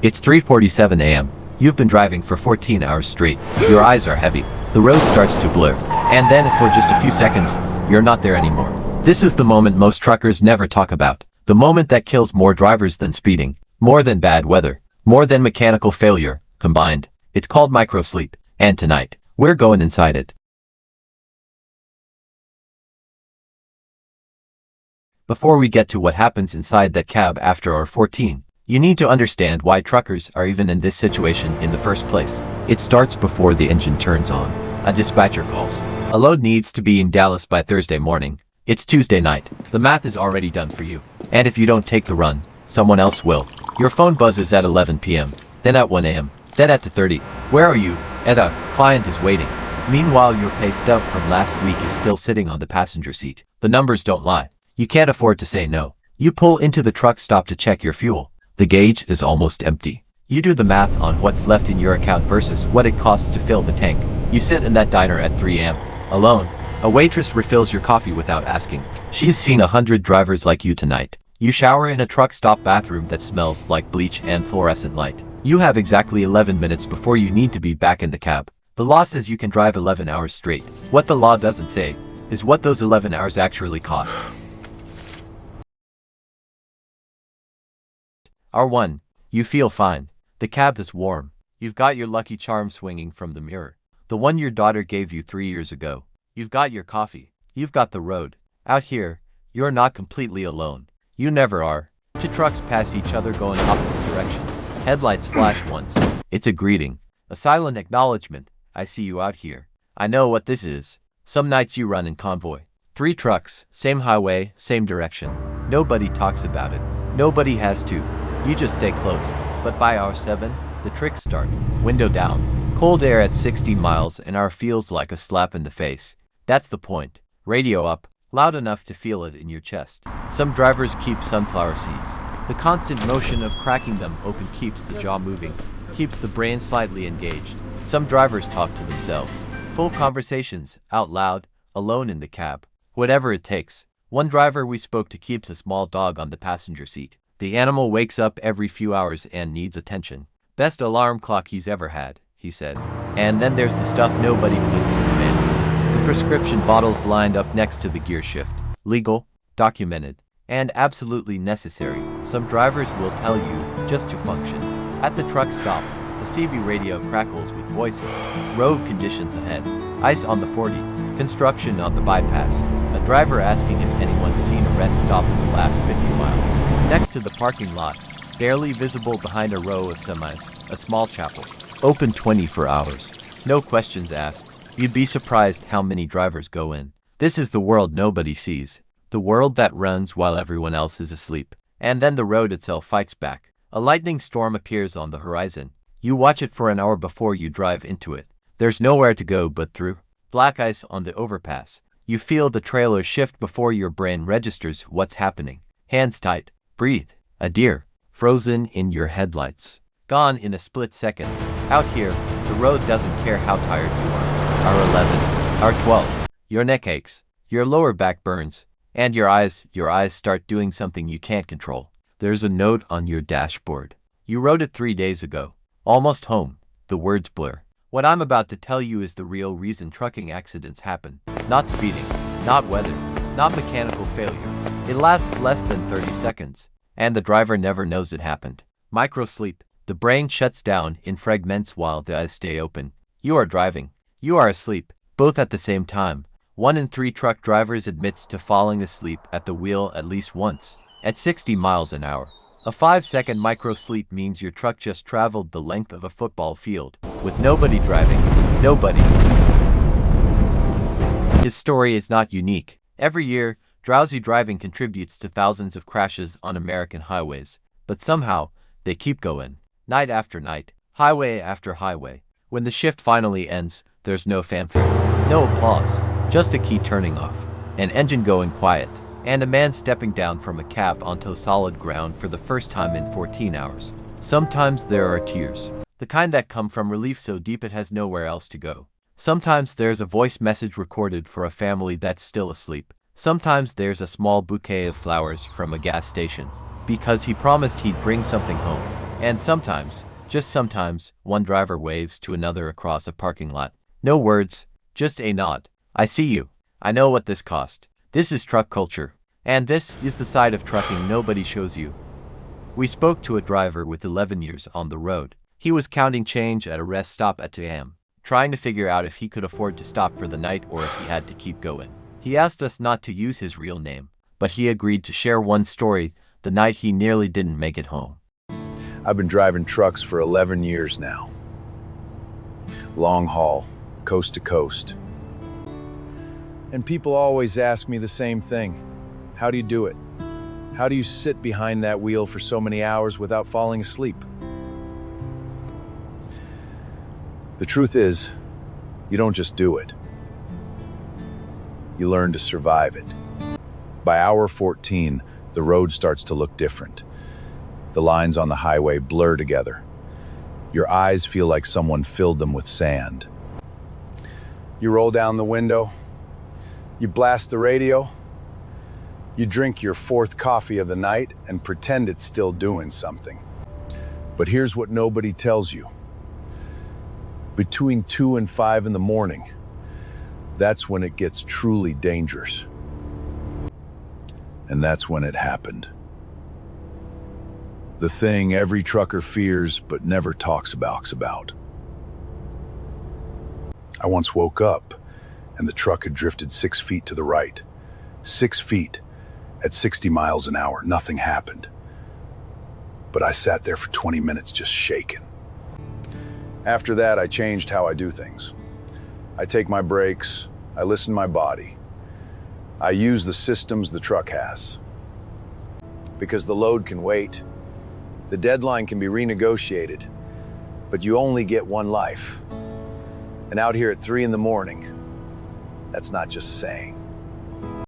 It's 3:47 a.m. You've been driving for 14 hours straight. Your eyes are heavy. The road starts to blur. And then, for just a few seconds, you're not there anymore. This is the moment most truckers never talk about. The moment that kills more drivers than speeding, more than bad weather, more than mechanical failure, combined. It's called microsleep. And tonight, we're going inside it. Before we get to what happens inside that cab after our 14, you need to understand why truckers are even in this situation in the first place. It starts before the engine turns on. A dispatcher calls. A load needs to be in Dallas by Thursday morning. It's Tuesday night. The math is already done for you. And if you don't take the run, someone else will. Your phone buzzes at 11 p.m., then at 1 a.m., then at 2:30. Where are you? A client is waiting. Meanwhile, your pay stub from last week is still sitting on the passenger seat. The numbers don't lie. You can't afford to say no. You pull into the truck stop to check your fuel. The gauge is almost empty. You do the math on what's left in your account versus what it costs to fill the tank. You sit in that diner at 3 a.m. alone. A waitress refills your coffee without asking. She's seen 100 drivers like you tonight. You shower in a truck stop bathroom that smells like bleach and fluorescent light. You have exactly 11 minutes before you need to be back in the cab. The law says you can drive 11 hours straight. What the law doesn't say is what those 11 hours actually cost. Hour 1. You feel fine. The cab is warm. You've got your Lucky Charm swinging from the mirror. The one your daughter gave you 3 years ago. You've got your coffee. You've got the road. Out here, you're not completely alone. You never are. Two trucks pass each other going opposite directions. Headlights flash once. It's a greeting. A silent acknowledgement. I see you out here. I know what this is. Some nights you run in convoy. 3 trucks, same highway, same direction. Nobody talks about it. Nobody has to. You just stay close. But by hour 7, the tricks start. Window down. Cold air at 60 miles an hour feels like a slap in the face. That's the point. Radio up, loud enough to feel it in your chest. Some drivers keep sunflower seeds. The constant motion of cracking them open keeps the jaw moving, keeps the brain slightly engaged. Some drivers talk to themselves. Full conversations, out loud, alone in the cab. Whatever it takes. One driver we spoke to keeps a small dog on the passenger seat. The animal wakes up every few hours and needs attention. Best alarm clock he's ever had, he said. And then there's the stuff nobody puts in the manual. The prescription bottles lined up next to the gear shift. Legal, documented, and absolutely necessary. Some drivers will tell you just to function. At the truck stop, the CB radio crackles with voices. Road conditions ahead. Ice on the 40. Construction on the bypass. A driver asking if anyone's seen a rest stop in the last 50 miles. Next to the parking lot, barely visible behind a row of semis, a small chapel. Open 24 hours. No questions asked. You'd be surprised how many drivers go in. This is the world nobody sees. The world that runs while everyone else is asleep. And then the road itself fights back. A lightning storm appears on the horizon. You watch it for an hour before you drive into it. There's nowhere to go but through. Black ice on the overpass. You feel the trailer shift before your brain registers what's happening. Hands tight. Breathe. A deer. Frozen in your headlights. Gone in a split second. Out here, the road doesn't care how tired you are. Hour 11. Hour 12. Your neck aches. Your lower back burns. And your eyes start doing something you can't control. There's a note on your dashboard. You wrote it 3 days ago. Almost home. The words blur. What I'm about to tell you is the real reason trucking accidents happen. Not speeding, not weather, not mechanical failure. It lasts less than 30 seconds, and the driver never knows it happened. Microsleep. The brain shuts down in fragments while the eyes stay open. You are driving. You are asleep, both at the same time. 1 in 3 truck drivers admits to falling asleep at the wheel at least once, at 60 miles an hour. A 5-second microsleep means your truck just traveled the length of a football field, with nobody driving. Nobody. His story is not unique. Every year, drowsy driving contributes to thousands of crashes on American highways. But somehow, they keep going. Night after night, highway after highway. When the shift finally ends, there's no fanfare. No applause. Just a key turning off. An engine going quiet. And a man stepping down from a cab onto solid ground for the first time in 14 hours. Sometimes there are tears. The kind that come from relief so deep it has nowhere else to go. Sometimes there's a voice message recorded for a family that's still asleep. Sometimes there's a small bouquet of flowers from a gas station, because he promised he'd bring something home. And sometimes, just sometimes, one driver waves to another across a parking lot. No words, just a nod. I see you. I know what this cost. This is truck culture. And this is the side of trucking nobody shows you. We spoke to a driver with 11 years on the road. He was counting change at a rest stop at 2 a.m., trying to figure out if he could afford to stop for the night or if he had to keep going. He asked us not to use his real name, but he agreed to share one story the night he nearly didn't make it home. I've been driving trucks for 11 years now. Long haul, coast to coast. And people always ask me the same thing. How do you do it? How do you sit behind that wheel for so many hours without falling asleep? The truth is, you don't just do it. You learn to survive it. By hour 14, the road starts to look different. The lines on the highway blur together. Your eyes feel like someone filled them with sand. You roll down the window. You blast the radio. You drink your fourth coffee of the night and pretend it's still doing something. But here's what nobody tells you. Between 2 and 5 in the morning, that's when it gets truly dangerous. And that's when it happened. The thing every trucker fears but never talks about. I once woke up and the truck had drifted 6 feet to the right. 6 feet at 60 miles an hour, nothing happened. But I sat there for 20 minutes just shaking. After that, I changed how I do things. I take my breaks, I listen to my body. I use the systems the truck has. Because the load can wait, the deadline can be renegotiated, but you only get one life. And out here at 3 in the morning, that's not just a saying.